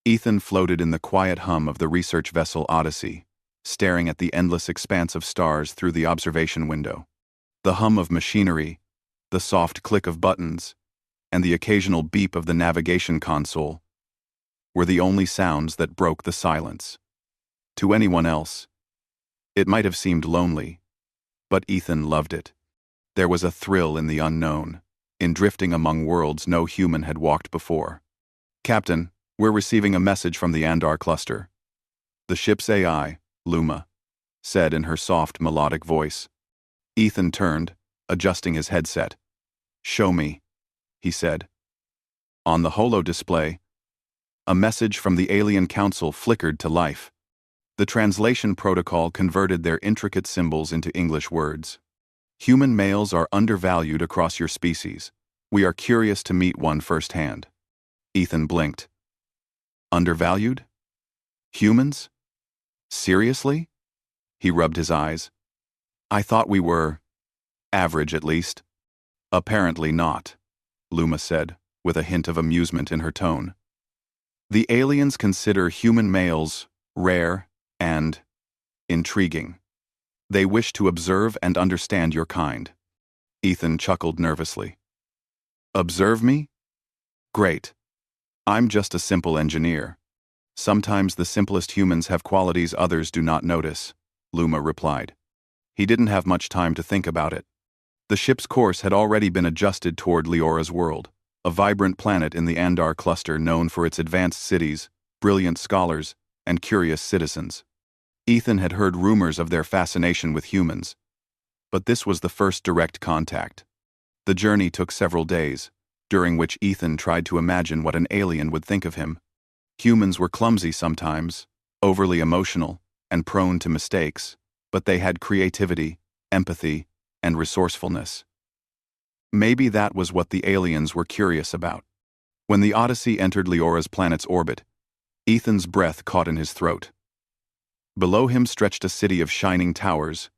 Ethan floated in the quiet hum of the research vessel Odyssey, staring at the endless expanse of stars through the observation window. The hum of machinery, the soft click of buttons, and the occasional beep of the navigation console were the only sounds that broke the silence. To anyone else, it might have seemed lonely, but Ethan loved it. There was a thrill in the unknown, in drifting among worlds no human had walked before. "Captain, we're receiving a message from the Andar cluster," the ship's AI, Luma, said in her soft, melodic voice. Ethan turned, adjusting his headset. "Show me," he said. On the holo display, a message from the Alien Council flickered to life. The translation protocol converted their intricate symbols into English words. "Human males are undervalued across your species. We are curious to meet one firsthand." Ethan blinked. Undervalued? Humans? Seriously? He rubbed his eyes. "I thought we were average, at least." "Apparently not," Luma said, with a hint of amusement in her tone. "The aliens consider human males rare and intriguing. They wish to observe and understand your kind." Ethan chuckled nervously. "Observe me? Great. I'm just a simple engineer. Sometimes the simplest humans have qualities others do not notice," Luma replied. He didn't have much time to think about it. The ship's course had already been adjusted toward Leora's world, a vibrant planet in the Andar cluster known for its advanced cities, brilliant scholars, and curious citizens. Ethan had heard rumors of their fascination with humans, but this was the first direct contact. The journey took several days, during which Ethan tried to imagine what an alien would think of him. Humans were clumsy sometimes, overly emotional, and prone to mistakes, but they had creativity, empathy, and resourcefulness. Maybe that was what the aliens were curious about. When the Odyssey entered Leora's planet's orbit, Ethan's breath caught in his throat. Below him stretched a city of shining towers,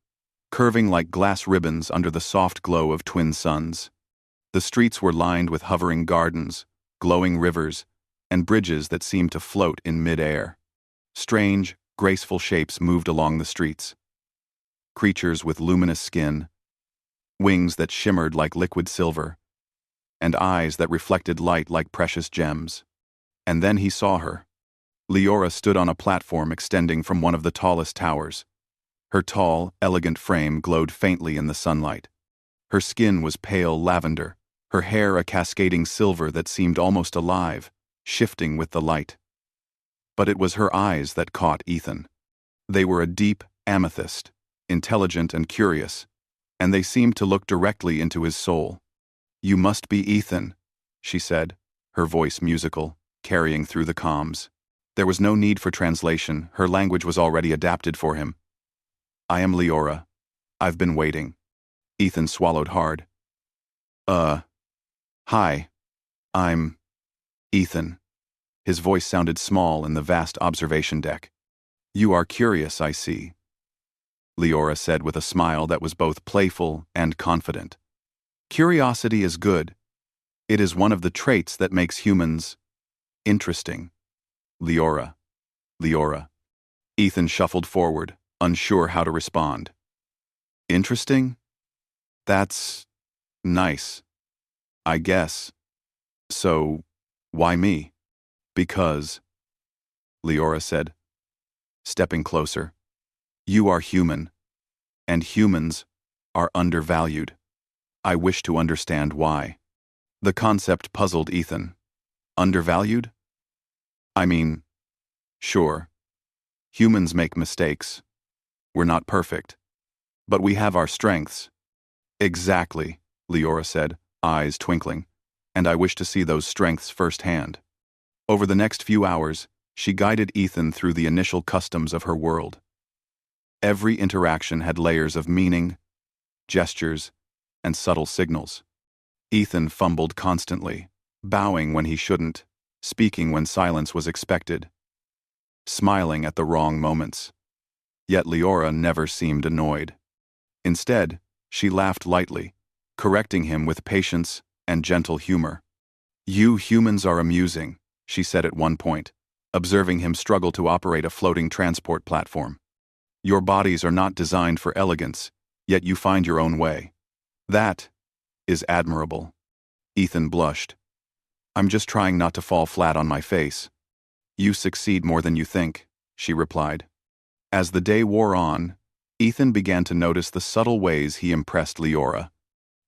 curving like glass ribbons under the soft glow of twin suns. The streets were lined with hovering gardens, glowing rivers, and bridges that seemed to float in mid-air. Strange, graceful shapes moved along the streets. Creatures with luminous skin, wings that shimmered like liquid silver, and eyes that reflected light like precious gems. And then he saw her. Leora stood on a platform extending from one of the tallest towers. Her tall, elegant frame glowed faintly in the sunlight. Her skin was pale lavender, her hair a cascading silver that seemed almost alive, shifting with the light. But it was her eyes that caught Ethan. They were a deep amethyst, intelligent and curious, and they seemed to look directly into his soul. "You must be Ethan," she said, her voice musical, carrying through the comms. There was no need for translation, her language was already adapted for him. "I am Leora. I've been waiting." Ethan swallowed hard. Hi. I'm Ethan." His voice sounded small in the vast observation deck. "You are curious, I see," Leora said with a smile that was both playful and confident. "Curiosity is good. It is one of the traits that makes humans interesting." Leora. Ethan shuffled forward, unsure how to respond. "Interesting? That's nice, I guess. So, why me?" "Because," Leora said, stepping closer, "you are human, and humans are undervalued. I wish to understand why." The concept puzzled Ethan. Undervalued? I mean, sure, humans make mistakes. We're not perfect. But we have our strengths. "Exactly," Leora said, eyes twinkling, "and I wish to see those strengths firsthand." Over the next few hours, she guided Ethan through the initial customs of her world. Every interaction had layers of meaning, gestures, and subtle signals. Ethan fumbled constantly, bowing when he shouldn't, speaking when silence was expected, smiling at the wrong moments. Yet Leora never seemed annoyed. Instead, she laughed lightly, correcting him with patience and gentle humor. "You humans are amusing," she said at one point, observing him struggle to operate a floating transport platform. Your bodies are not designed for elegance, yet you find your own way. That is admirable. Ethan blushed. I'm just trying not to fall flat on my face. You succeed more than you think, she replied. As the day wore on, Ethan began to notice the subtle ways he impressed Leora.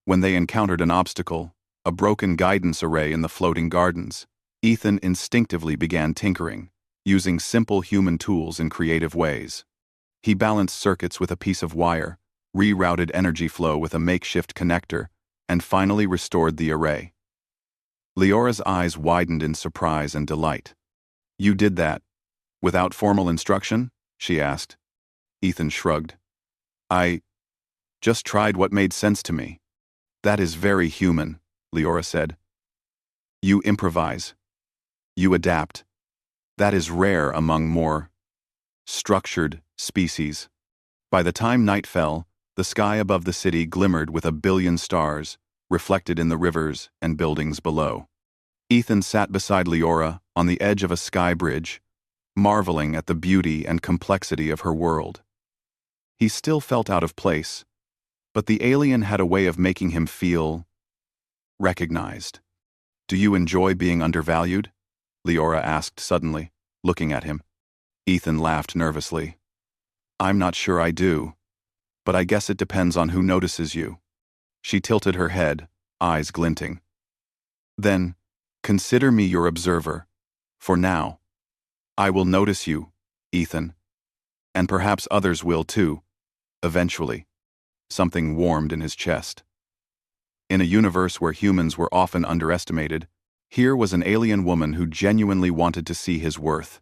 When they encountered an obstacle, a broken guidance array in the floating gardens, Ethan instinctively began tinkering, using simple human tools in creative ways. He balanced circuits with a piece of wire, rerouted energy flow with a makeshift connector, and finally restored the array. Leora's eyes widened in surprise and delight. You did that, without formal instruction? She asked. Ethan shrugged. I just tried what made sense to me. That is very human, Leora said. You improvise. You adapt. That is rare among more structured species. By the time night fell, the sky above the city glimmered with 1 billion stars, reflected in the rivers and buildings below. Ethan sat beside Leora on the edge of a sky bridge, marveling at the beauty and complexity of her world. He still felt out of place, but the alien had a way of making him feel recognized. Do you enjoy being undervalued? Leora asked suddenly, looking at him. Ethan laughed nervously. I'm not sure I do, but I guess it depends on who notices you. She tilted her head, eyes glinting. Then, consider me your observer. For now, I will notice you, Ethan. And perhaps others will too, eventually. Something warmed in his chest. In a universe where humans were often underestimated, here was an alien woman who genuinely wanted to see his worth.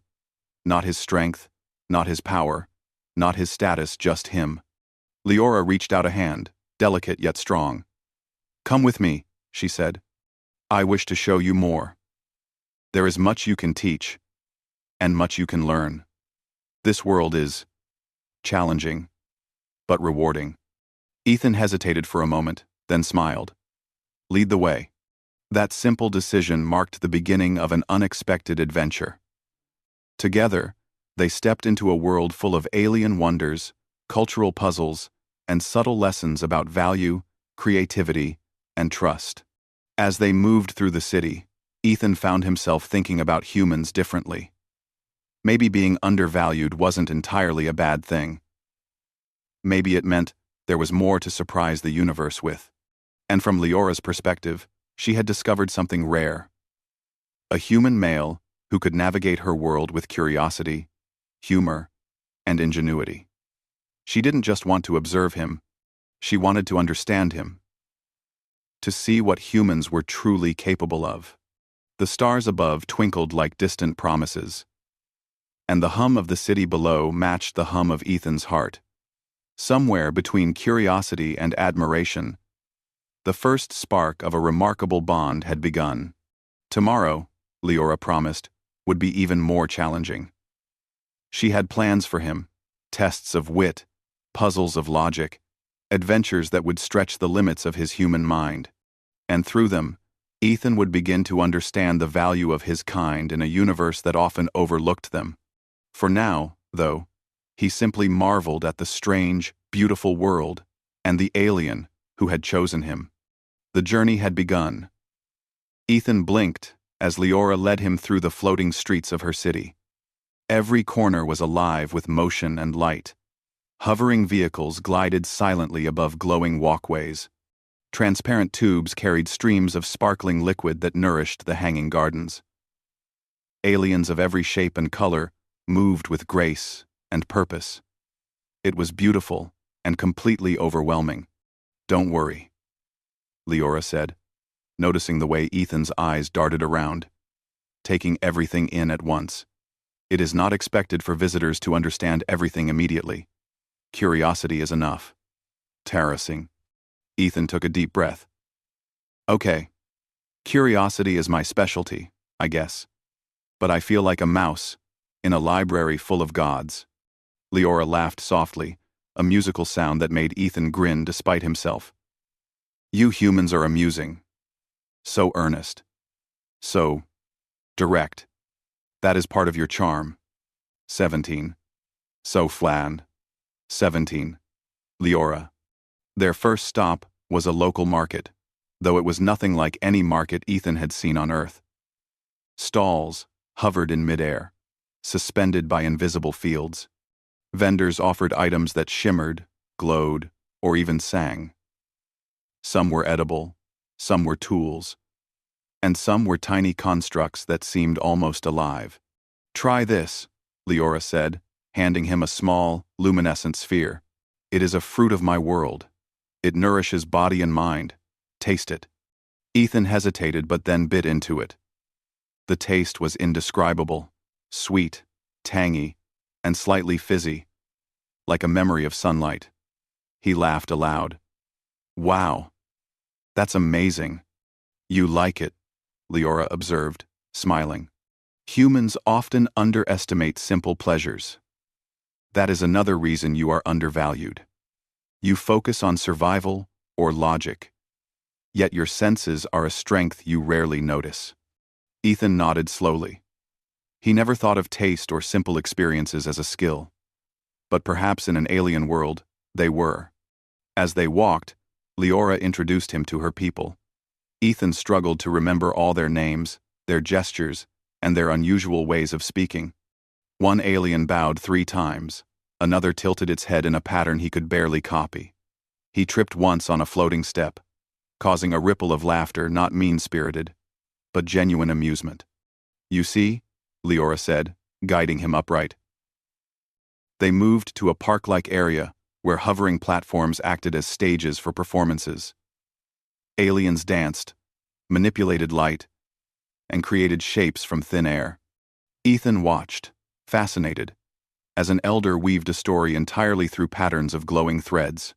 Not his strength, not his power, not his status, just him. Leora reached out a hand, delicate yet strong. Come with me, she said. I wish to show you more. There is much you can teach, and much you can learn. This world is challenging, but rewarding. Ethan hesitated for a moment, then smiled. Lead the way. That simple decision marked the beginning of an unexpected adventure. Together, they stepped into a world full of alien wonders, cultural puzzles, and subtle lessons about value, creativity, and trust. As they moved through the city, Ethan found himself thinking about humans differently. Maybe being undervalued wasn't entirely a bad thing. Maybe it meant there was more to surprise the universe with. And from Leora's perspective, she had discovered something rare. A human male who could navigate her world with curiosity, humor, and ingenuity. She didn't just want to observe him, she wanted to understand him. To see what humans were truly capable of. The stars above twinkled like distant promises, and the hum of the city below matched the hum of Ethan's heart. Somewhere between curiosity and admiration, the first spark of a remarkable bond had begun. Tomorrow, Leora promised, would be even more challenging. She had plans for him, tests of wit, puzzles of logic, adventures that would stretch the limits of his human mind. And through them, Ethan would begin to understand the value of his kind in a universe that often overlooked them. For now, though, he simply marveled at the strange, beautiful world and the alien who had chosen him. The journey had begun. Ethan blinked as Leora led him through the floating streets of her city. Every corner was alive with motion and light. Hovering vehicles glided silently above glowing walkways. Transparent tubes carried streams of sparkling liquid that nourished the hanging gardens. Aliens of every shape and color moved with grace and purpose. It was beautiful and completely overwhelming. Don't worry, Leora said, noticing the way Ethan's eyes darted around, taking everything in at once. It is not expected for visitors to understand everything immediately. Curiosity is enough. Terracing. Ethan took a deep breath. Okay. Curiosity is my specialty, I guess. But I feel like a mouse in a library full of gods. Leora laughed softly, a musical sound that made Ethan grin despite himself. You humans are amusing. So earnest. So direct. That is part of your charm. 17. So Flan. 17. Leora. Their first stop was a local market, though it was nothing like any market Ethan had seen on Earth. Stalls hovered in midair, suspended by invisible fields. Vendors offered items that shimmered, glowed, or even sang. Some were edible, some were tools, and some were tiny constructs that seemed almost alive. "Try this," Leora said, handing him a small, luminescent sphere. "It is a fruit of my world. It nourishes body and mind. Taste it." Ethan hesitated but then bit into it. The taste was indescribable, sweet, tangy, and slightly fizzy, like a memory of sunlight. He laughed aloud. "Wow. That's amazing. You like it," Leora observed, smiling. "Humans often underestimate simple pleasures. That is another reason you are undervalued. You focus on survival or logic, yet your senses are a strength you rarely notice." Ethan nodded slowly. He never thought of taste or simple experiences as a skill, but perhaps in an alien world, they were. As they walked, Leora introduced him to her people. Ethan struggled to remember all their names, their gestures, and their unusual ways of speaking. One alien bowed 3 times, another tilted its head in a pattern he could barely copy. He tripped once on a floating step, causing a ripple of laughter not mean-spirited, but genuine amusement. "You see?" Leora said, guiding him upright. They moved to a park-like area where hovering platforms acted as stages for performances. Aliens danced, manipulated light, and created shapes from thin air. Ethan watched, fascinated, as an elder weaved a story entirely through patterns of glowing threads.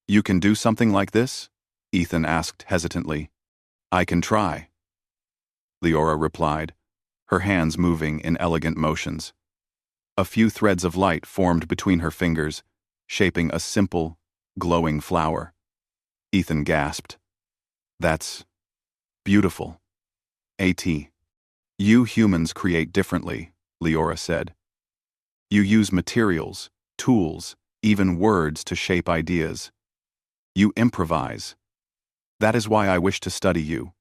"You can do something like this?" Ethan asked hesitantly. "I can try," Leora replied, her hands moving in elegant motions. A few threads of light formed between her fingers, shaping a simple, glowing flower. Ethan gasped. "That's beautiful." "AT. You humans create differently," Leora said. "You use materials, tools, even words to shape ideas. You improvise. That is why I wish to study you.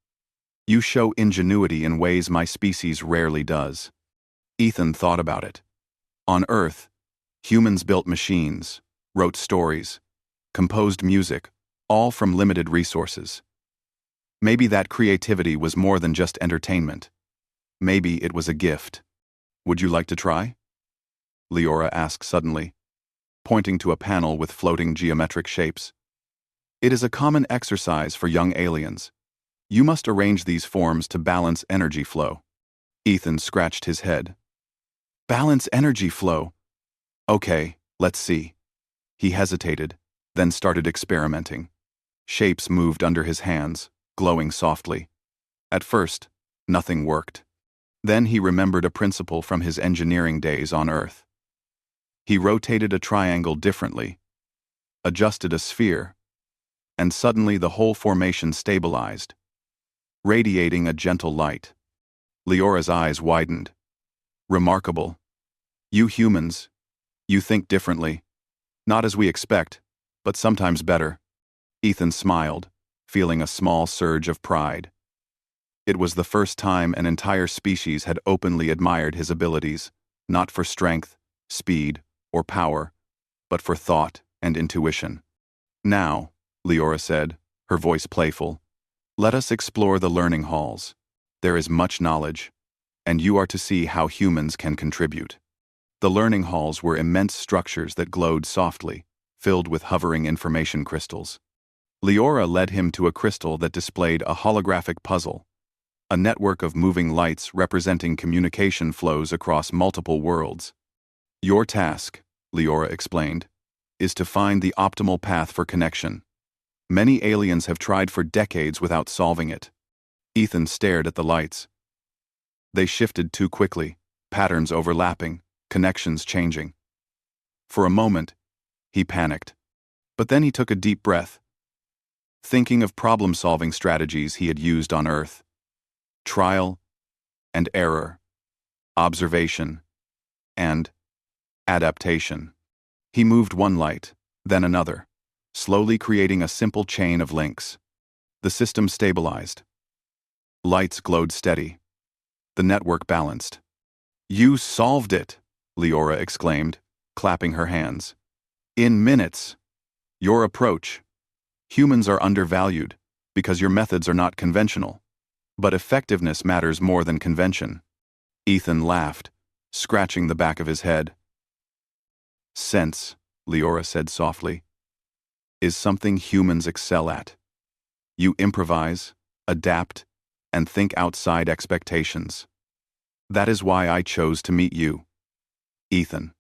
You show ingenuity in ways my species rarely does." Ethan thought about it. On Earth, humans built machines, wrote stories, composed music, all from limited resources. Maybe that creativity was more than just entertainment. Maybe it was a gift. "Would you like to try?" Leora asked suddenly, pointing to a panel with floating geometric shapes. "It is a common exercise for young aliens. You must arrange these forms to balance energy flow." Ethan scratched his head. "Balance energy flow? Okay, let's see." He hesitated, then started experimenting. Shapes moved under his hands, glowing softly. At first, nothing worked. Then he remembered a principle from his engineering days on Earth. He rotated a triangle differently, adjusted a sphere, and suddenly the whole formation stabilized, radiating a gentle light. Leora's eyes widened. "Remarkable. You humans, you think differently. Not as we expect, but sometimes better." Ethan smiled, feeling a small surge of pride. It was the first time an entire species had openly admired his abilities, not for strength, speed, or power, but for thought and intuition. "Now," Leora said, her voice playful, "let us explore the learning halls. There is much knowledge, and you are to see how humans can contribute." The learning halls were immense structures that glowed softly, filled with hovering information crystals. Leora led him to a crystal that displayed a holographic puzzle, a network of moving lights representing communication flows across multiple worlds. "Your task," Leora explained, "is to find the optimal path for connection. Many aliens have tried for decades without solving it." Ethan stared at the lights. They shifted too quickly, patterns overlapping, connections changing. For a moment, he panicked. But then he took a deep breath, thinking of problem-solving strategies he had used on Earth. Trial and error, observation, and adaptation. He moved one light, then another, slowly creating a simple chain of links. The system stabilized. Lights glowed steady. The network balanced. "You solved it!" Leora exclaimed, clapping her hands. "In minutes! Your approach. Humans are undervalued because your methods are not conventional. But effectiveness matters more than convention." Ethan laughed, scratching the back of his head. "Sense," Leora said softly, "is something humans excel at. You improvise, adapt, and think outside expectations. That is why I chose to meet you. Ethan,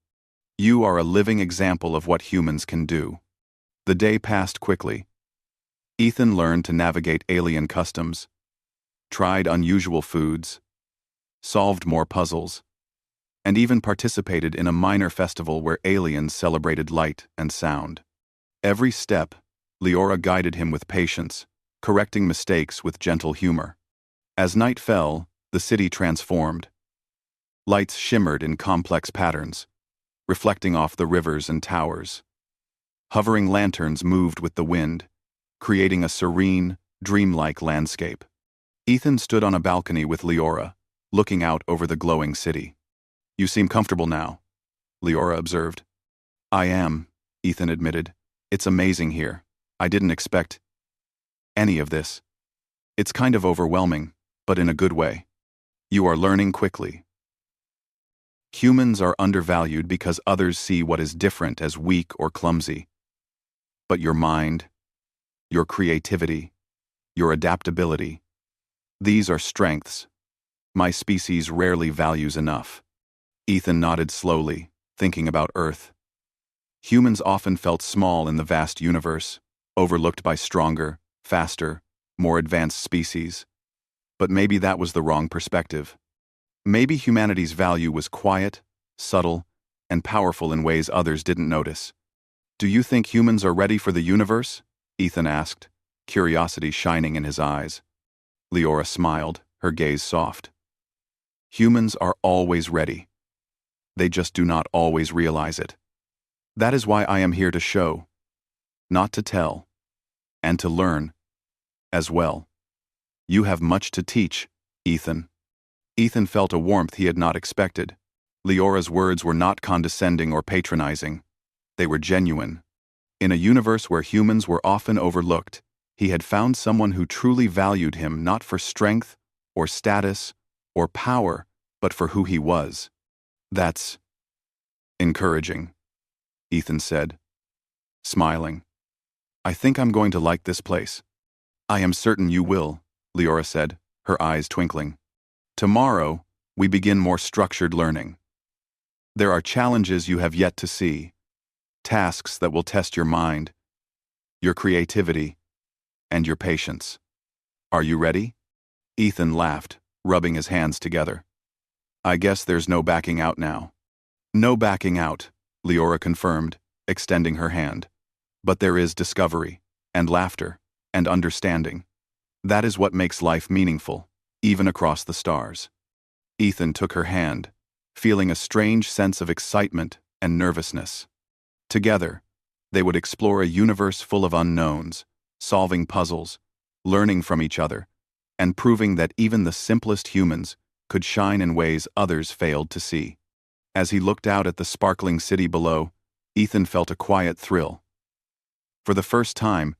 you are a living example of what humans can do." The day passed quickly. Ethan learned to navigate alien customs, tried unusual foods, solved more puzzles, and even participated in a minor festival where aliens celebrated light and sound. Every step, Leora guided him with patience, correcting mistakes with gentle humor. As night fell, the city transformed. Lights shimmered in complex patterns, reflecting off the rivers and towers. Hovering lanterns moved with the wind, creating a serene, dreamlike landscape. Ethan stood on a balcony with Leora, looking out over the glowing city. "You seem comfortable now," Leora observed. "I am," Ethan admitted. "It's amazing here. I didn't expect any of this. It's kind of overwhelming, but in a good way. You are learning quickly. Humans are undervalued because others see what is different as weak or clumsy. But your mind, your creativity, your adaptability, these are strengths my species rarely values enough." Ethan nodded slowly, thinking about Earth. Humans often felt small in the vast universe, overlooked by stronger, faster, more advanced species. But maybe that was the wrong perspective. Maybe humanity's value was quiet, subtle, and powerful in ways others didn't notice. "Do you think humans are ready for the universe?" Ethan asked, curiosity shining in his eyes. Leora smiled, her gaze soft. "Humans are always ready. They just do not always realize it. That is why I am here to show, not to tell, and to learn as well. You have much to teach, Ethan." Ethan felt a warmth he had not expected. Leora's words were not condescending or patronizing. They were genuine. In a universe where humans were often overlooked, he had found someone who truly valued him not for strength or status or power, but for who he was. "That's encouraging," Ethan said, smiling. "I think I'm going to like this place." "I am certain you will," Leora said, her eyes twinkling. "Tomorrow, we begin more structured learning. There are challenges you have yet to see, tasks that will test your mind, your creativity, and your patience. Are you ready?" Ethan laughed, rubbing his hands together. "I guess there's no backing out now." "No backing out," Leora confirmed, extending her hand. "But there is discovery, and laughter, and understanding. That is what makes life meaningful, even across the stars." Ethan took her hand, feeling a strange sense of excitement and nervousness. Together, they would explore a universe full of unknowns, solving puzzles, learning from each other, and proving that even the simplest humans could shine in ways others failed to see. As he looked out at the sparkling city below, Ethan felt a quiet thrill. For the first time,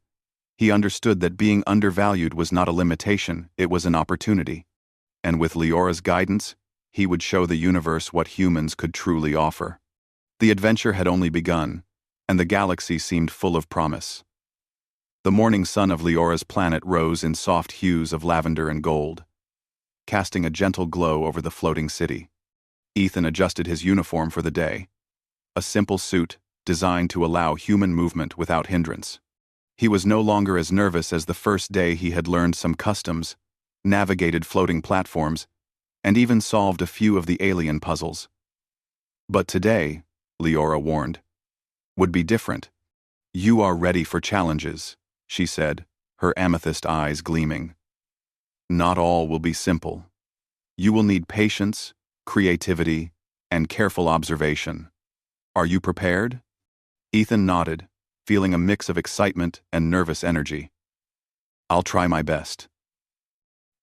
he understood that being undervalued was not a limitation, it was an opportunity. And with Leora's guidance, he would show the universe what humans could truly offer. The adventure had only begun, and the galaxy seemed full of promise. The morning sun of Leora's planet rose in soft hues of lavender and gold, casting a gentle glow over the floating city. Ethan adjusted his uniform for the day, a simple suit designed to allow human movement without hindrance. He was no longer as nervous as the first day he had learned some customs, navigated floating platforms, and even solved a few of the alien puzzles. But today, Leora warned, would be different. "You are ready for challenges," she said, her amethyst eyes gleaming. "Not all will be simple. You will need patience, creativity, and careful observation. Are you prepared? Ethan nodded, feeling a mix of excitement and nervous energy. I'll try my best.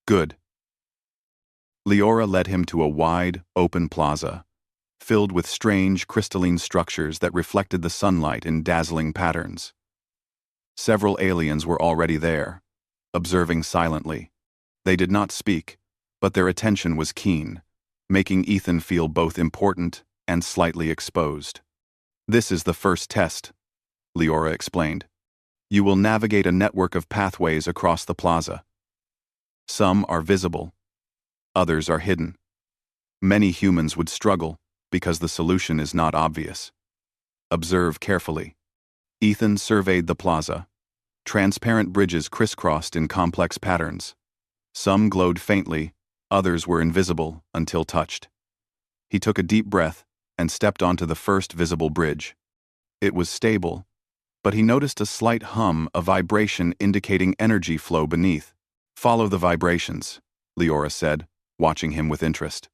Good. Leora led him to a wide, open plaza, filled with strange crystalline structures that reflected the sunlight in dazzling patterns. Several aliens were already there, observing silently. They did not speak, but their attention was keen, making Ethan feel both important and slightly exposed. This is the first test, Leora explained. You will navigate a network of pathways across the plaza. Some are visible, others are hidden. Many humans would struggle because the solution is not obvious. Observe carefully. Ethan surveyed the plaza. Transparent bridges crisscrossed in complex patterns. Some glowed faintly, others were invisible until touched. He took a deep breath and stepped onto the first visible bridge. It was stable, but he noticed a slight hum, a vibration indicating energy flow beneath. Follow the vibrations, Leora said, watching him with interest.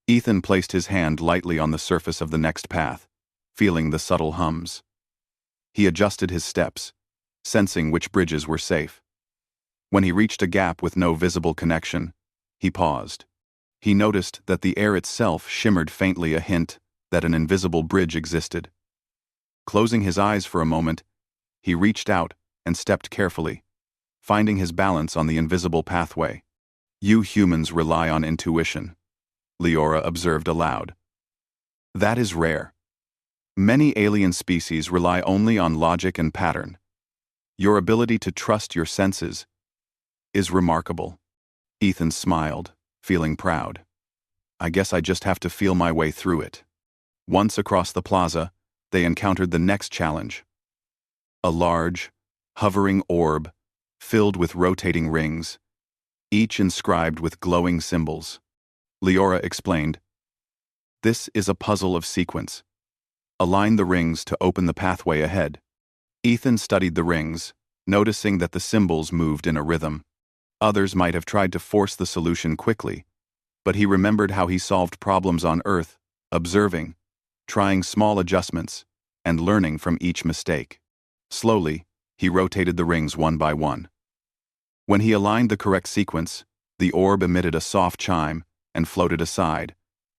Ethan placed his hand lightly on the surface of the next path, feeling the subtle hums. He adjusted his steps, sensing which bridges were safe. When he reached a gap with no visible connection, he paused. He noticed that the air itself shimmered faintly, a hint that an invisible bridge existed. Closing his eyes for a moment, he reached out and stepped carefully, finding his balance on the invisible pathway. You humans rely on intuition, Leora observed aloud. That is rare. Many alien species rely only on logic and pattern. Your ability to trust your senses is remarkable. Ethan smiled, feeling proud. I guess I just have to feel my way through it. Once across the plaza, they encountered the next challenge. A large, hovering orb, filled with rotating rings, each inscribed with glowing symbols. Leora explained, "This is a puzzle of sequence. Align the rings to open the pathway ahead." Ethan studied the rings, noticing that the symbols moved in a rhythm. Others might have tried to force the solution quickly, but he remembered how he solved problems on Earth, observing, trying small adjustments, and learning from each mistake. Slowly, he rotated the rings one by one. When he aligned the correct sequence, the orb emitted a soft chime and floated aside,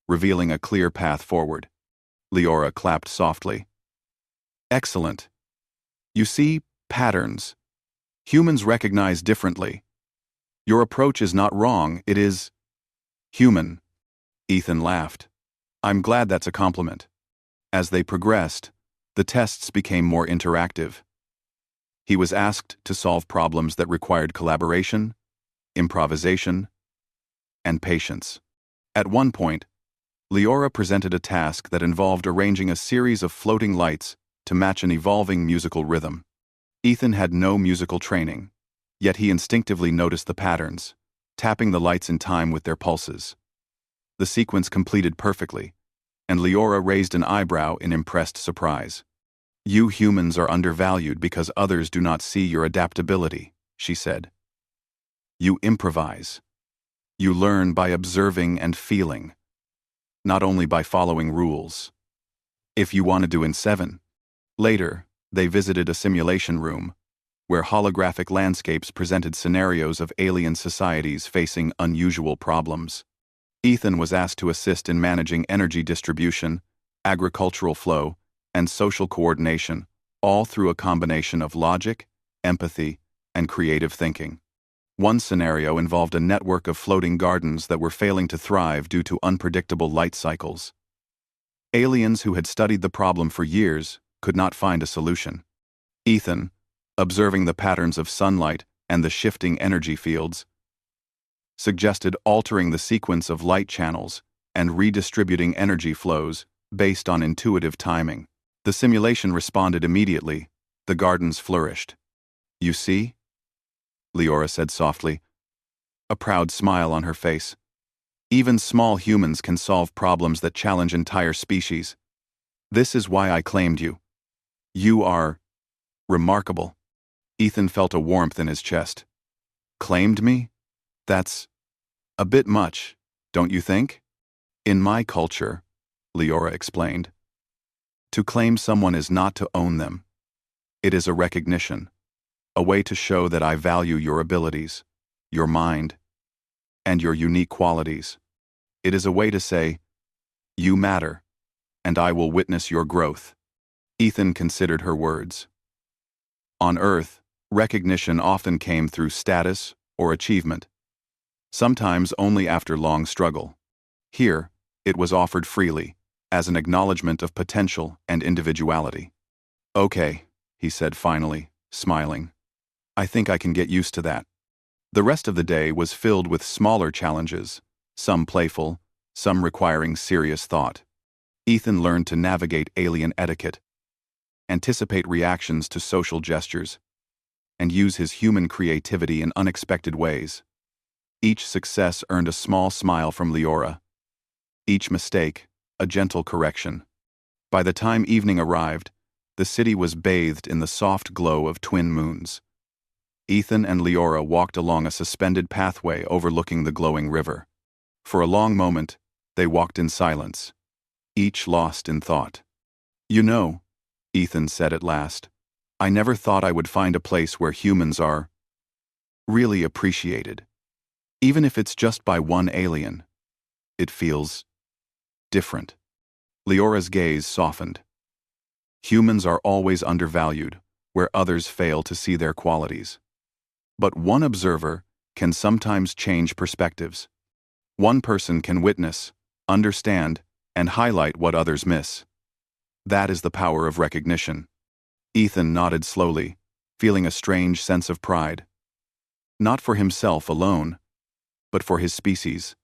revealing a clear path forward. Leora clapped softly. Excellent. You see, patterns. Humans recognize differently. Your approach is not wrong, it is human. Ethan laughed. I'm glad that's a compliment. As they progressed, the tests became more interactive. He was asked to solve problems that required collaboration, improvisation, and patience. At one point, Leora presented a task that involved arranging a series of floating lights to match an evolving musical rhythm. Ethan had no musical training, yet he instinctively noticed the patterns, tapping the lights in time with their pulses. The sequence completed perfectly, and Leora raised an eyebrow in impressed surprise. You humans are undervalued because others do not see your adaptability, she said. You improvise. You learn by observing and feeling, not only by following rules. If you want to do in 7. Later, they visited a simulation room, where holographic landscapes presented scenarios of alien societies facing unusual problems. Ethan was asked to assist in managing energy distribution, agricultural flow, and social coordination, all through a combination of logic, empathy, and creative thinking. One scenario involved a network of floating gardens that were failing to thrive due to unpredictable light cycles. Aliens who had studied the problem for years could not find a solution. Ethan, observing the patterns of sunlight and the shifting energy fields, suggested altering the sequence of light channels and redistributing energy flows based on intuitive timing. The simulation responded immediately. The gardens flourished. You see? Leora said softly, a proud smile on her face. Even small humans can solve problems that challenge entire species. This is why I claimed you. You are remarkable. Ethan felt a warmth in his chest. Claimed me? That's a bit much, don't you think? In my culture, Leora explained, to claim someone is not to own them. It is a recognition, a way to show that I value your abilities, your mind, and your unique qualities. It is a way to say, you matter, and I will witness your growth. Ethan considered her words. On Earth, recognition often came through status or achievement, sometimes only after long struggle. Here, it was offered freely, as an acknowledgement of potential and individuality. Okay, he said finally, smiling. I think I can get used to that. The rest of the day was filled with smaller challenges, some playful, some requiring serious thought. Ethan learned to navigate alien etiquette, anticipate reactions to social gestures, and use his human creativity in unexpected ways. Each success earned a small smile from Leora. Each mistake, a gentle correction. By the time evening arrived, the city was bathed in the soft glow of twin moons. Ethan and Leora walked along a suspended pathway overlooking the glowing river. For a long moment, they walked in silence, each lost in thought. You know, Ethan said at last, I never thought I would find a place where humans are really appreciated. Even if it's just by one alien, it feels different. Leora's gaze softened. Humans are always undervalued, where others fail to see their qualities. But one observer can sometimes change perspectives. One person can witness, understand, and highlight what others miss. That is the power of recognition. Ethan nodded slowly, feeling a strange sense of pride. Not for himself alone, but for his species.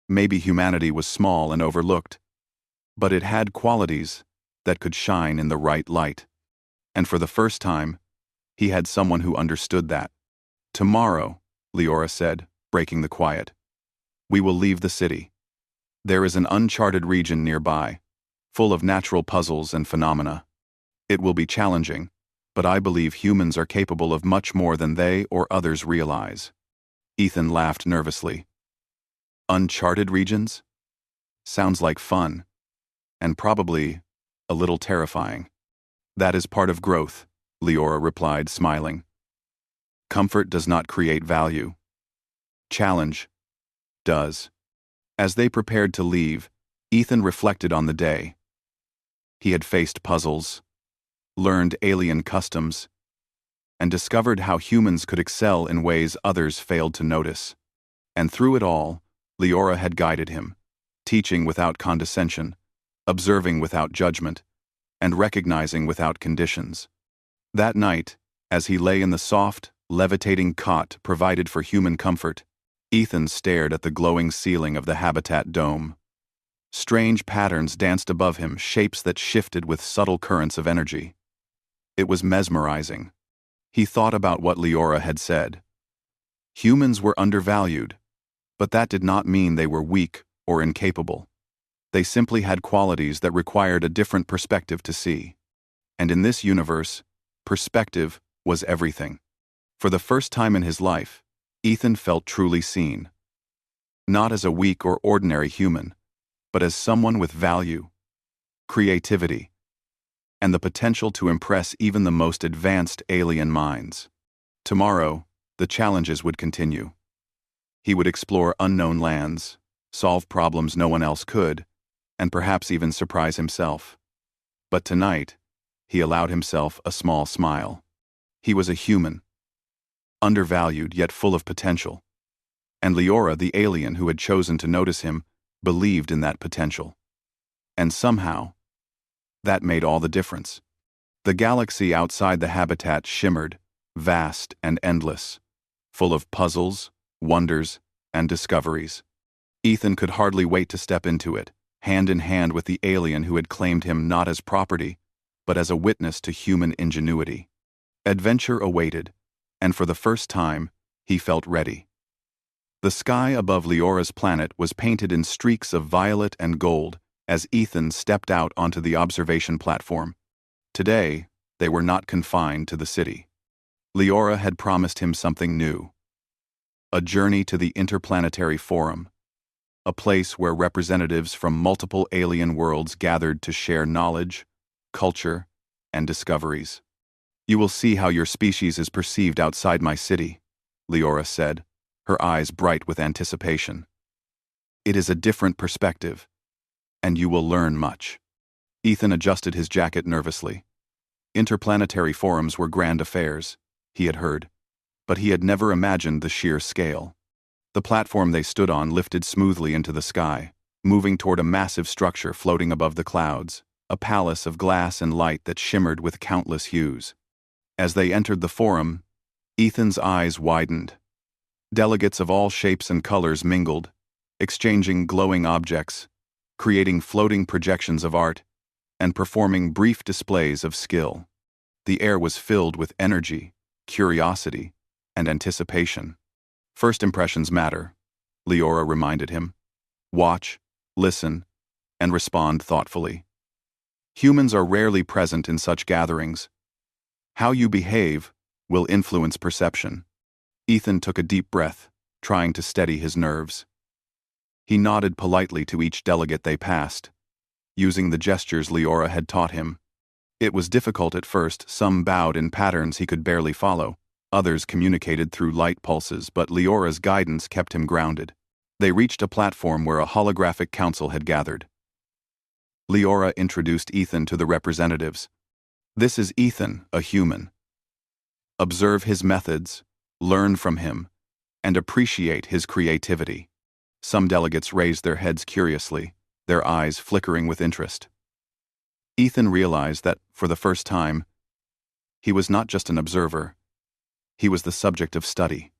Maybe humanity was small and overlooked, but it had qualities that could shine in the right light. And for the first time, he had someone who understood that. Tomorrow, Leora said, breaking the quiet, we will leave the city. There is an uncharted region nearby, full of natural puzzles and phenomena. It will be challenging, but I believe humans are capable of much more than they or others realize. Ethan laughed nervously. Uncharted regions? Sounds like fun, and probably a little terrifying. That is part of growth, Leora replied, smiling. Comfort does not create value. Challenge does. As they prepared to leave, Ethan reflected on the day. He had faced puzzles, learned alien customs, and discovered how humans could excel in ways others failed to notice. And through it all, Leora had guided him, teaching without condescension, observing without judgment, and recognizing without conditions. That night, as he lay in the soft, levitating cot provided for human comfort, Ethan stared at the glowing ceiling of the habitat dome. Strange patterns danced above him, shapes that shifted with subtle currents of energy. It was mesmerizing. He thought about what Leora had said. Humans were undervalued, but that did not mean they were weak or incapable. They simply had qualities that required a different perspective to see. And in this universe, perspective was everything. For the first time in his life, Ethan felt truly seen. Not as a weak or ordinary human, but as someone with value, creativity, and the potential to impress even the most advanced alien minds. Tomorrow, the challenges would continue. He would explore unknown lands, solve problems no one else could, and perhaps even surprise himself. But tonight, he allowed himself a small smile. He was a human, undervalued yet full of potential. And Leora, the alien who had chosen to notice him, believed in that potential. And somehow, that made all the difference. The galaxy outside the habitat shimmered, vast and endless, full of puzzles, wonders, and discoveries. Ethan could hardly wait to step into it, hand in hand with the alien who had claimed him not as property, but as a witness to human ingenuity. Adventure awaited, and for the first time, he felt ready. The sky above Leora's planet was painted in streaks of violet and gold as Ethan stepped out onto the observation platform. Today, they were not confined to the city. Leora had promised him something new. A journey to the Interplanetary Forum. a place where representatives from multiple alien worlds gathered to share knowledge, culture, and discoveries. "You will see how your species is perceived outside my city," Leora said, her eyes bright with anticipation. "It is a different perspective, and you will learn much." Ethan adjusted his jacket nervously. Interplanetary forums were grand affairs, he had heard, but he had never imagined the sheer scale. The platform they stood on lifted smoothly into the sky, moving toward a massive structure floating above the clouds, a palace of glass and light that shimmered with countless hues. As they entered the forum, Ethan's eyes widened. Delegates of all shapes and colors mingled, exchanging glowing objects, creating floating projections of art, and performing brief displays of skill. The air was filled with energy, curiosity, and anticipation. "First impressions matter," Leora reminded him. "Watch, listen, and respond thoughtfully. Humans are rarely present in such gatherings. How you behave will influence perception." Ethan took a deep breath, trying to steady his nerves. He nodded politely to each delegate they passed, using the gestures Leora had taught him. It was difficult at first. Some bowed in patterns he could barely follow. Others communicated through light pulses, but Leora's guidance kept him grounded. They reached a platform where a holographic council had gathered. Leora introduced Ethan to the representatives. "This is Ethan, a human. Observe his methods, learn from him, and appreciate his creativity." Some delegates raised their heads curiously, their eyes flickering with interest. Ethan realized that, for the first time, he was not just an observer. He was the subject of study.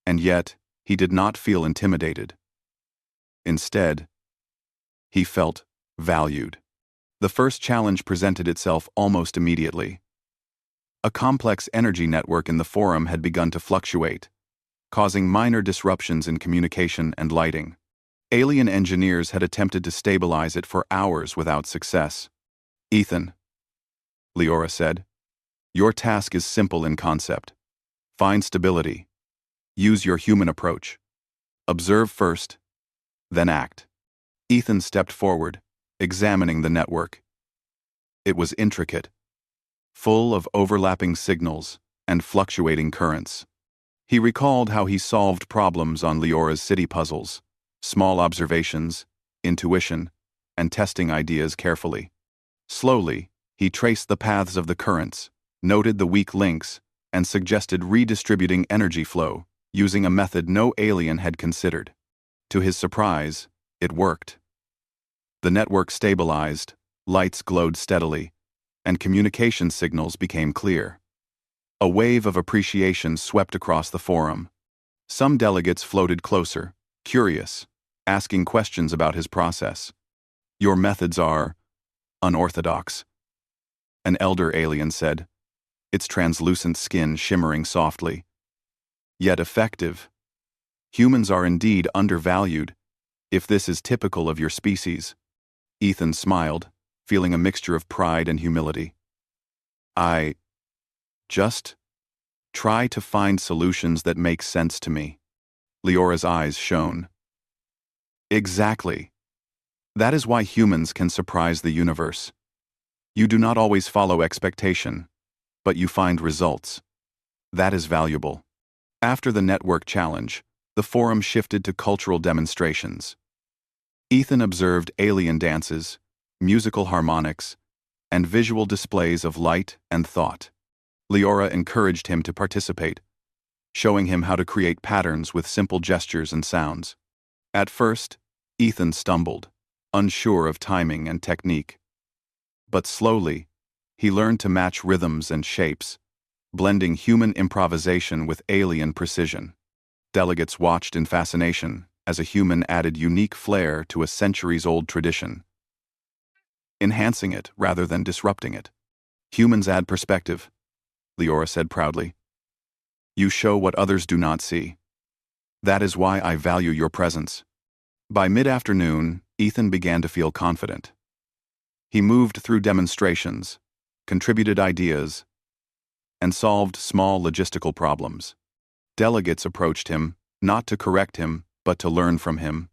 And yet, he did not feel intimidated. Instead, he felt valued. The first challenge presented itself almost immediately. A complex energy network in the forum had begun to fluctuate, causing minor disruptions in communication and lighting. Alien engineers had attempted to stabilize it for hours without success. "Ethan," Leora said, "your task is simple in concept. Find stability. Use your human approach. Observe first, then act." Ethan stepped forward, examining the network. It was intricate, full of overlapping signals and fluctuating currents. He recalled how he solved problems on Leora's city puzzles, small observations, intuition, and testing ideas carefully. Slowly, he traced the paths of the currents, noted the weak links, and suggested redistributing energy flow, using a method no alien had considered. To his surprise, it worked. The network stabilized, lights glowed steadily, and communication signals became clear. A wave of appreciation swept across the forum. Some delegates floated closer, curious, asking questions about his process. "Your methods are unorthodox," an elder alien said, its translucent skin shimmering softly. "Yet effective. Humans are indeed undervalued, if this is typical of your species." Ethan smiled, feeling a mixture of pride and humility. "I just try to find solutions that make sense to me." Leora's eyes shone. "Exactly. That is why humans can surprise the universe. You do not always follow expectation, but you find results. That is valuable." After the network challenge, the forum shifted to cultural demonstrations. Ethan observed alien dances, musical harmonics, and visual displays of light and thought. Leora encouraged him to participate, showing him how to create patterns with simple gestures and sounds. At first, Ethan stumbled, unsure of timing and technique. But slowly, he learned to match rhythms and shapes, blending human improvisation with alien precision. Delegates watched in fascination as a human added unique flair to a centuries-old tradition, enhancing it rather than disrupting it. "Humans add perspective," Leora said proudly. "You show what others do not see. That is why I value your presence." By mid-afternoon, Ethan began to feel confident. He moved through demonstrations, contributed ideas, and solved small logistical problems. Delegates approached him, not to correct him, but to learn from him.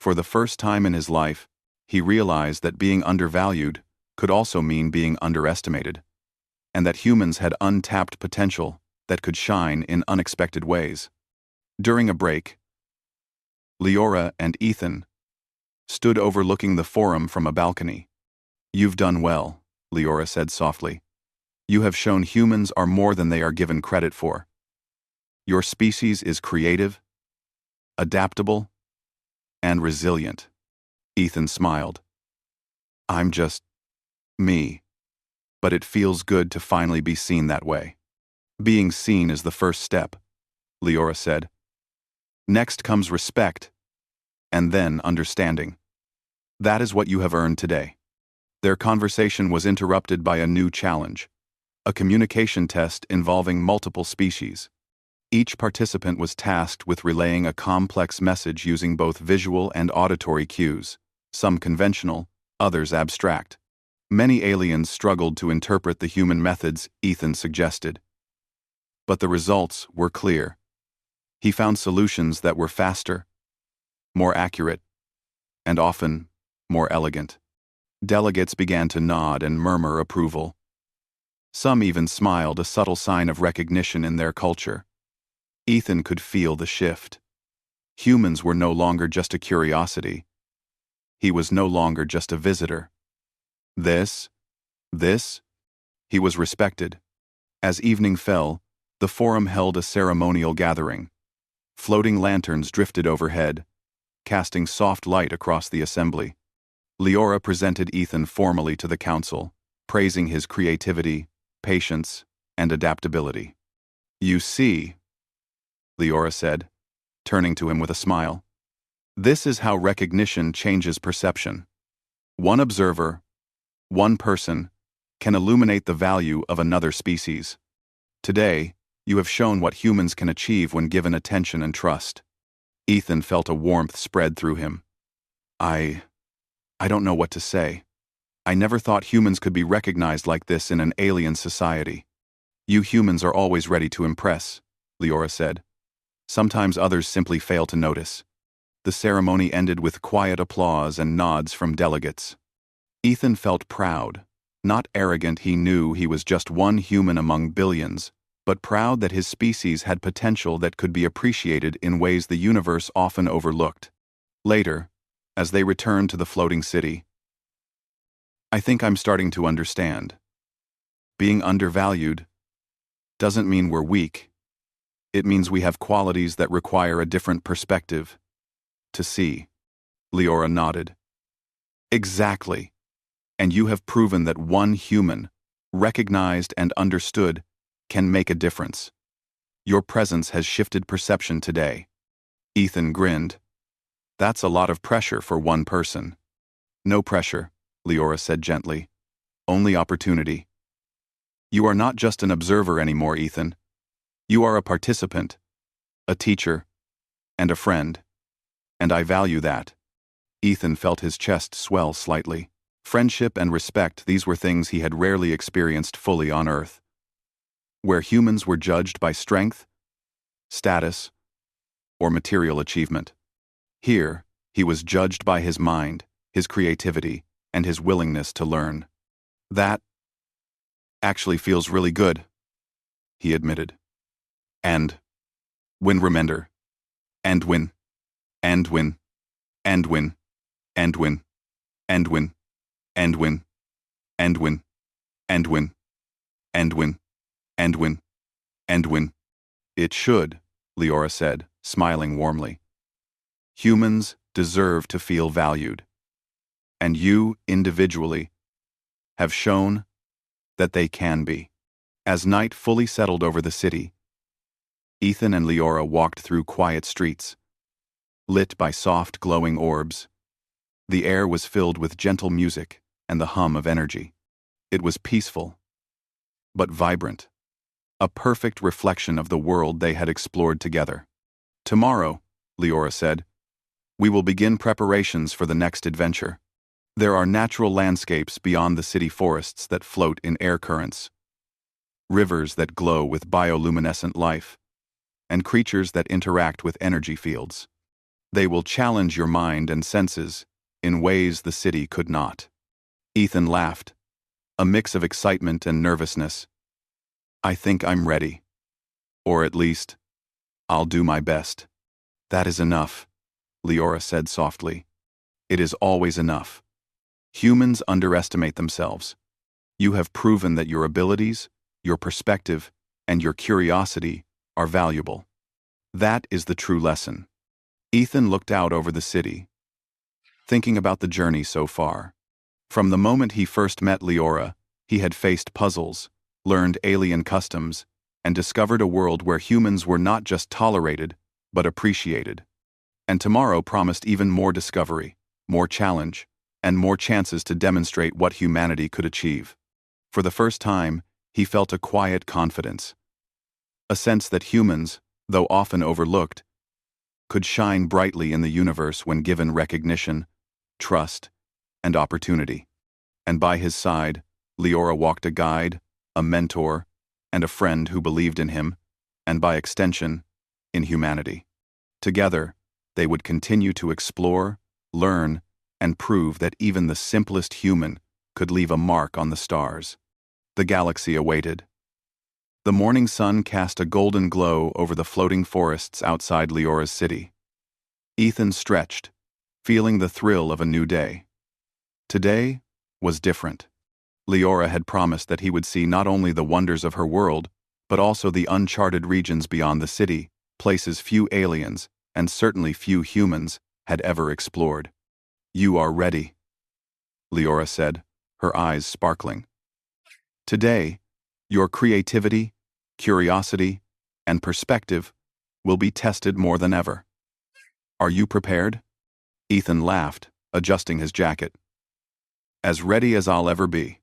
For the first time in his life, he realized that being undervalued could also mean being underestimated, and that humans had untapped potential that could shine in unexpected ways. During a break, Leora and Ethan stood overlooking the forum from a balcony. "You've done well," Leora said softly. "You have shown humans are more than they are given credit for. Your species is creative, adaptable, and resilient." Ethan smiled. "I'm just me. But it feels good to finally be seen that way." "Being seen is the first step," Leora said. "Next comes respect, and then understanding. That is what you have earned today." Their conversation was interrupted by a new challenge, a communication test involving multiple species. Each participant was tasked with relaying a complex message using both visual and auditory cues, some conventional, others abstract. Many aliens struggled to interpret the human methods Ethan suggested. But the results were clear. He found solutions that were faster, more accurate, and often more elegant. Delegates began to nod and murmur approval. Some even smiled, a subtle sign of recognition in their culture. Ethan could feel the shift. Humans were no longer just a curiosity. He was no longer just a visitor. This, he was respected. As evening fell, the forum held a ceremonial gathering. Floating lanterns drifted overhead, casting soft light across the assembly. Leora presented Ethan formally to the council, praising his creativity, patience, and adaptability. "You see," Leora said, turning to him with a smile, "this is how recognition changes perception. One observer, one person, can illuminate the value of another species. Today, you have shown what humans can achieve when given attention and trust." Ethan felt a warmth spread through him. I don't know what to say. I never thought humans could be recognized like this in an alien society." "You humans are always ready to impress," Leora said. "Sometimes others simply fail to notice." The ceremony ended with quiet applause and nods from delegates. Ethan felt proud, not arrogant. He knew he was just one human among billions, but proud that his species had potential that could be appreciated in ways the universe often overlooked. Later, as they returned to the floating city, "I think I'm starting to understand. Being undervalued doesn't mean we're weak. It means we have qualities that require a different perspective to see." Leora nodded. "Exactly. And you have proven that one human, recognized and understood, can make a difference. Your presence has shifted perception today." Ethan grinned. "That's a lot of pressure for one person." "No pressure," Leora said gently. "Only opportunity. You are not just an observer anymore, Ethan. You are a participant, a teacher, and a friend. And I value that." Ethan felt his chest swell slightly. Friendship and respect, these were things he had rarely experienced fully on Earth, where humans were judged by strength, status, or material achievement. Here, he was judged by his mind, his creativity, and his willingness to learn. "That actually feels really good," he admitted. And remember, and win, and win, and win, and win, and win, and win, and win, and win, and win, and win, and win. "It should," Leora said, smiling warmly. "Humans deserve to feel valued. And you, individually, have shown that they can be." As night fully settled over the city, Ethan and Leora walked through quiet streets, lit by soft, glowing orbs. The air was filled with gentle music and the hum of energy. It was peaceful, but vibrant, a perfect reflection of the world they had explored together. "Tomorrow," Leora said, "we will begin preparations for the next adventure. There are natural landscapes beyond the city forests that float in air currents, rivers that glow with bioluminescent life, and creatures that interact with energy fields. They will challenge your mind and senses in ways the city could not. Ethan laughed, a mix of excitement and nervousness. I think I'm ready. Or at least, I'll do my best. That is enough, Leora said softly. It is always enough. Humans underestimate themselves. You have proven that your abilities, your perspective, and your curiosity are valuable. That is the true lesson. Ethan looked out over the city, thinking about the journey so far. From the moment he first met Leora, he had faced puzzles, learned alien customs, and discovered a world where humans were not just tolerated, but appreciated. And tomorrow promised even more discovery, more challenge, and more chances to demonstrate what humanity could achieve. For the first time, he felt a quiet confidence, a sense that humans, though often overlooked, could shine brightly in the universe when given recognition, trust, and opportunity. And by his side, Leora walked a guide, a mentor, and a friend who believed in him, and by extension, in humanity. Together, they would continue to explore, learn, and prove that even the simplest human could leave a mark on the stars. The galaxy awaited. The morning sun cast a golden glow over the floating forests outside Leora's city. Ethan stretched, feeling the thrill of a new day. Today was different. Leora had promised that he would see not only the wonders of her world, but also the uncharted regions beyond the city, places few aliens, and certainly few humans, had ever explored. You are ready, Leora said, her eyes sparkling. Today, your creativity, curiosity, and perspective will be tested more than ever. Are you prepared? Ethan laughed, adjusting his jacket. As ready as I'll ever be.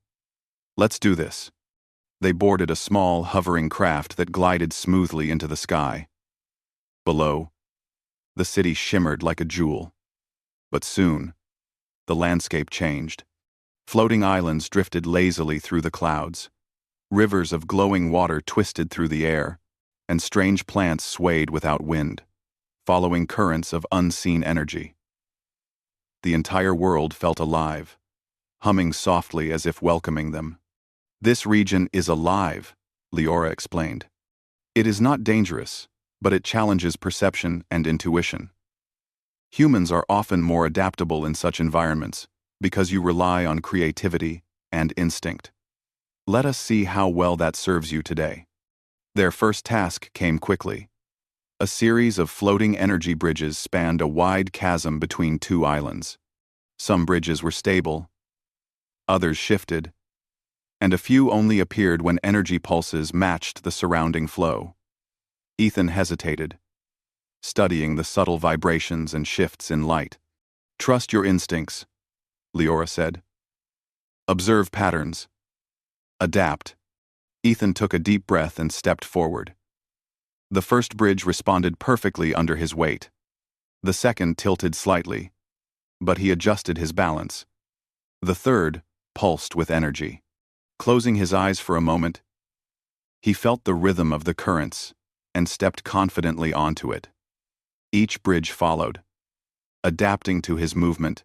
Let's do this. They boarded a small, hovering craft that glided smoothly into the sky. Below, the city shimmered like a jewel. But soon, the landscape changed. Floating islands drifted lazily through the clouds. Rivers of glowing water twisted through the air, and strange plants swayed without wind, following currents of unseen energy. The entire world felt alive, humming softly as if welcoming them. This region is alive, Leora explained. It is not dangerous, but it challenges perception and intuition. Humans are often more adaptable in such environments because you rely on creativity and instinct. Let us see how well that serves you today. Their first task came quickly. A series of floating energy bridges spanned a wide chasm between two islands. Some bridges were stable, others shifted, and a few only appeared when energy pulses matched the surrounding flow. Ethan hesitated, studying the subtle vibrations and shifts in light. Trust your instincts, Leora said. Observe patterns. Adapt. Ethan took a deep breath and stepped forward. The first bridge responded perfectly under his weight. The second tilted slightly, but he adjusted his balance. The third pulsed with energy. Closing his eyes for a moment, he felt the rhythm of the currents and stepped confidently onto it. Each bridge followed, adapting to his movement,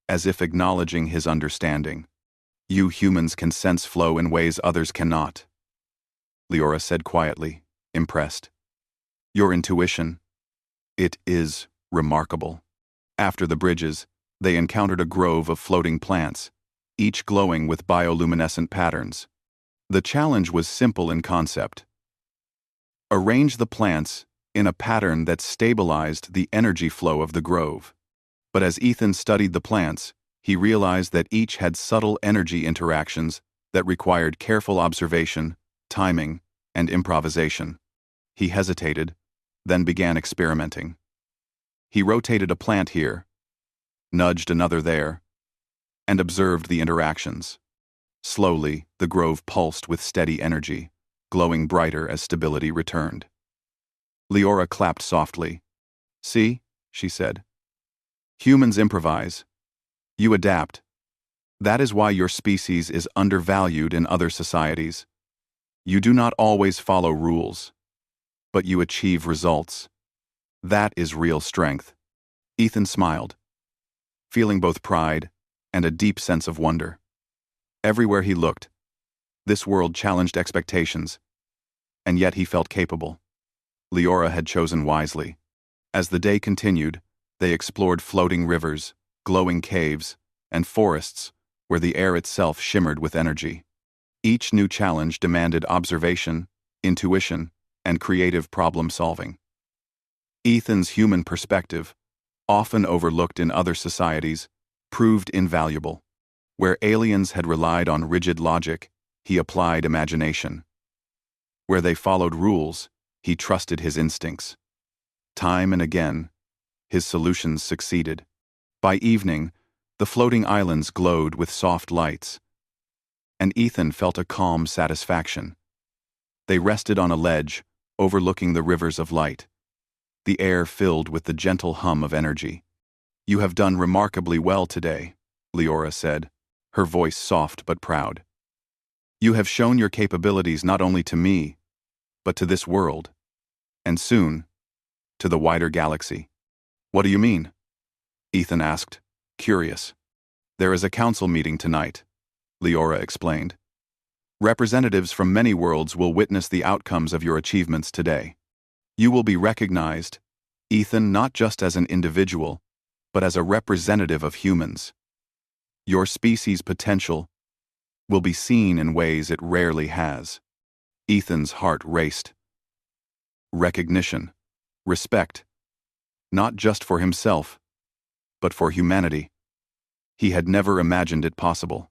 as if acknowledging his understanding. You humans can sense flow in ways others cannot, Leora said quietly, impressed. Your intuition, it is remarkable. After the bridges, they encountered a grove of floating plants, each glowing with bioluminescent patterns. The challenge was simple in concept. Arrange the plants in a pattern that stabilized the energy flow of the grove. But as Ethan studied the plants, he realized that each had subtle energy interactions that required careful observation, timing, and improvisation. He hesitated, then began experimenting. He rotated a plant here, nudged another there, and observed the interactions. Slowly, the grove pulsed with steady energy, glowing brighter as stability returned. Leora clapped softly. See, she said. Humans improvise. You adapt. That is why your species is undervalued in other societies. You do not always follow rules, but you achieve results. That is real strength. Ethan smiled, feeling both pride and a deep sense of wonder. Everywhere he looked, this world challenged expectations, and yet he felt capable. Leora had chosen wisely. As the day continued, they explored floating rivers, glowing caves, and forests where the air itself shimmered with energy. Each new challenge demanded observation, intuition, and creative problem-solving. Ethan's human perspective, often overlooked in other societies, proved invaluable. Where aliens had relied on rigid logic, he applied imagination. Where they followed rules, he trusted his instincts. Time and again, his solutions succeeded. By evening, the floating islands glowed with soft lights, and Ethan felt a calm satisfaction. They rested on a ledge, overlooking the rivers of light, the air filled with the gentle hum of energy. "You have done remarkably well today," Leora said, her voice soft but proud. "You have shown your capabilities not only to me, but to this world, and soon, to the wider galaxy." "What do you mean?" Ethan asked, curious. "There is a council meeting tonight," Leora explained. "Representatives from many worlds will witness the outcomes of your achievements today. You will be recognized, Ethan, not just as an individual, but as a representative of humans. Your species' potential will be seen in ways it rarely has." Ethan's heart raced. Recognition, respect, not just for himself, but for humanity. He had never imagined it possible.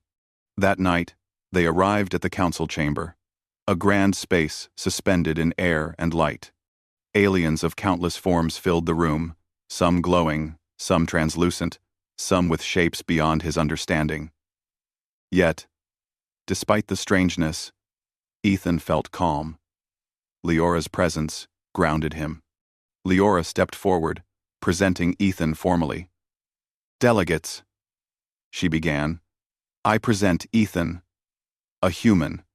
That night, they arrived at the council chamber, a grand space suspended in air and light. Aliens of countless forms filled the room, some glowing, some translucent, some with shapes beyond his understanding. Yet, despite the strangeness, Ethan felt calm. Leora's presence grounded him. Leora stepped forward, presenting Ethan formally. "Delegates," she began, "I present Ethan, a human.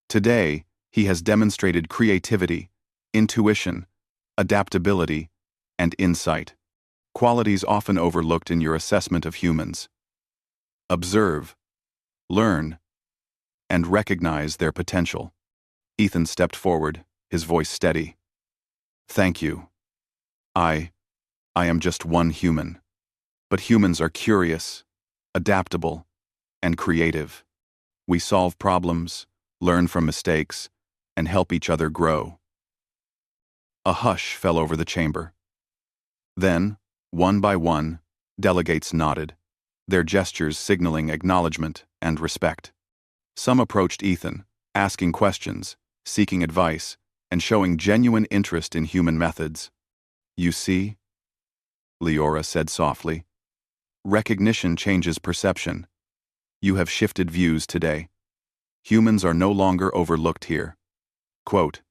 Today, he has demonstrated creativity, intuition, adaptability, and insight, qualities often overlooked in your assessment of humans. Observe, learn, and recognize their potential." Ethan stepped forward, his voice steady. "Thank you. I am just one human. But humans are curious, adaptable, and creative. We solve problems, learn from mistakes, and help each other grow." A hush fell over the chamber. Then, one by one, delegates nodded, their gestures signaling acknowledgement and respect. Some approached Ethan, asking questions, seeking advice, and showing genuine interest in human methods. "You see," Leora said softly, "recognition changes perception. You have shifted views today. Humans are no longer overlooked here." Quote,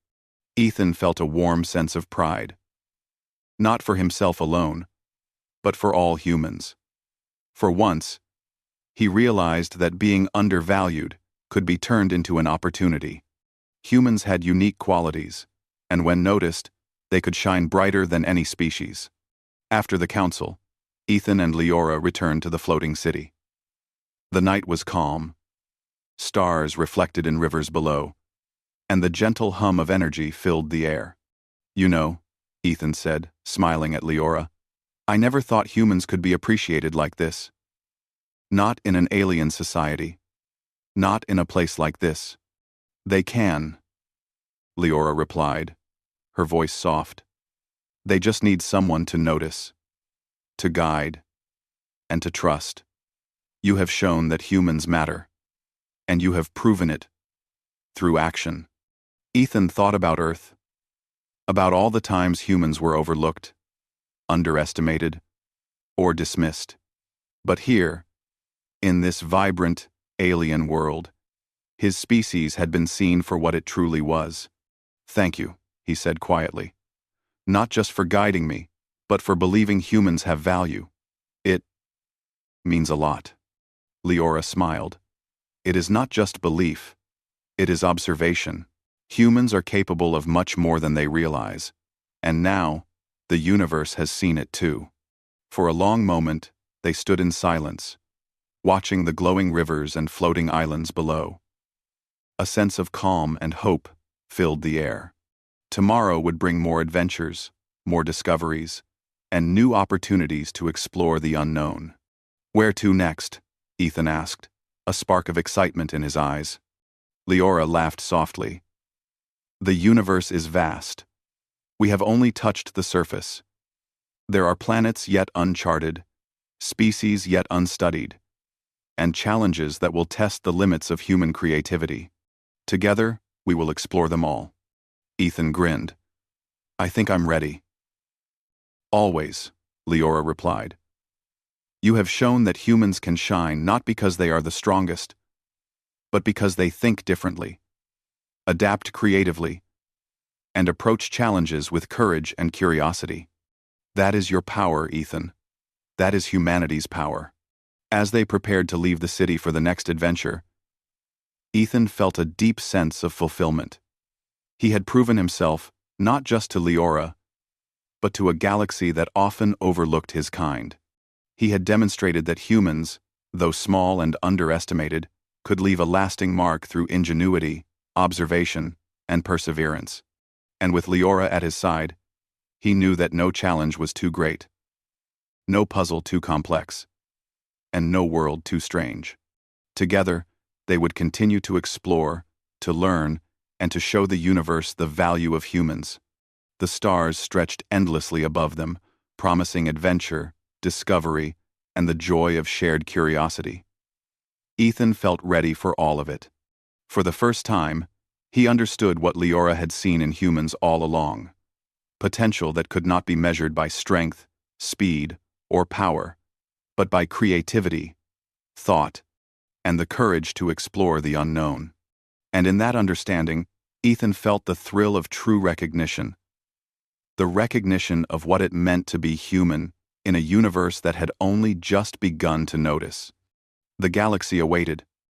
Ethan felt a warm sense of pride. Not for himself alone, but for all humans. For once, he realized that being undervalued could be turned into an opportunity. Humans had unique qualities, and when noticed, they could shine brighter than any species. After the council, Ethan and Leora returned to the floating city. The night was calm. Stars reflected in rivers below, and the gentle hum of energy filled the air. "You know," Ethan said, smiling at Leora, "I never thought humans could be appreciated like this. Not in an alien society. Not in a place like this." "They can," Leora replied, her voice soft. "They just need someone to notice, to guide, and to trust. You have shown that humans matter, and you have proven it through action." Ethan thought about Earth, about all the times humans were overlooked, underestimated, or dismissed. But here, in this vibrant, alien world, his species had been seen for what it truly was. "Thank you," he said quietly. "Not just for guiding me, but for believing humans have value. It means a lot." Leora smiled. "It is not just belief. It is observation. Humans are capable of much more than they realize. And now, the universe has seen it too." For a long moment, they stood in silence, watching the glowing rivers and floating islands below. A sense of calm and hope filled the air. Tomorrow would bring more adventures, more discoveries, and new opportunities to explore the unknown. "Where to next?" Ethan asked, a spark of excitement in his eyes. Leora laughed softly. "The universe is vast. We have only touched the surface. There are planets yet uncharted, species yet unstudied, and challenges that will test the limits of human creativity. Together, we will explore them all." Ethan grinned. "I think I'm ready." "Always," Leora replied. "You have shown that humans can shine not because they are the strongest, but because they think differently, adapt creatively, and approach challenges with courage and curiosity. That is your power, Ethan. That is humanity's power." As they prepared to leave the city for the next adventure, Ethan felt a deep sense of fulfillment. He had proven himself not just to Leora, but to a galaxy that often overlooked his kind. He had demonstrated that humans, though small and underestimated, could leave a lasting mark through ingenuity, observation, and perseverance. And with Leora at his side, he knew that no challenge was too great, no puzzle too complex, and no world too strange. Together, they would continue to explore, to learn, and to show the universe the value of humans. The stars stretched endlessly above them, promising adventure, discovery, and the joy of shared curiosity. Ethan felt ready for all of it. For the first time, he understood what Leora had seen in humans all along: potential that could not be measured by strength, speed, or power, but by creativity, thought, and the courage to explore the unknown. And in that understanding, Ethan felt the thrill of true recognition. The recognition of what it meant to be human in a universe that had only just begun to notice. The galaxy awaited,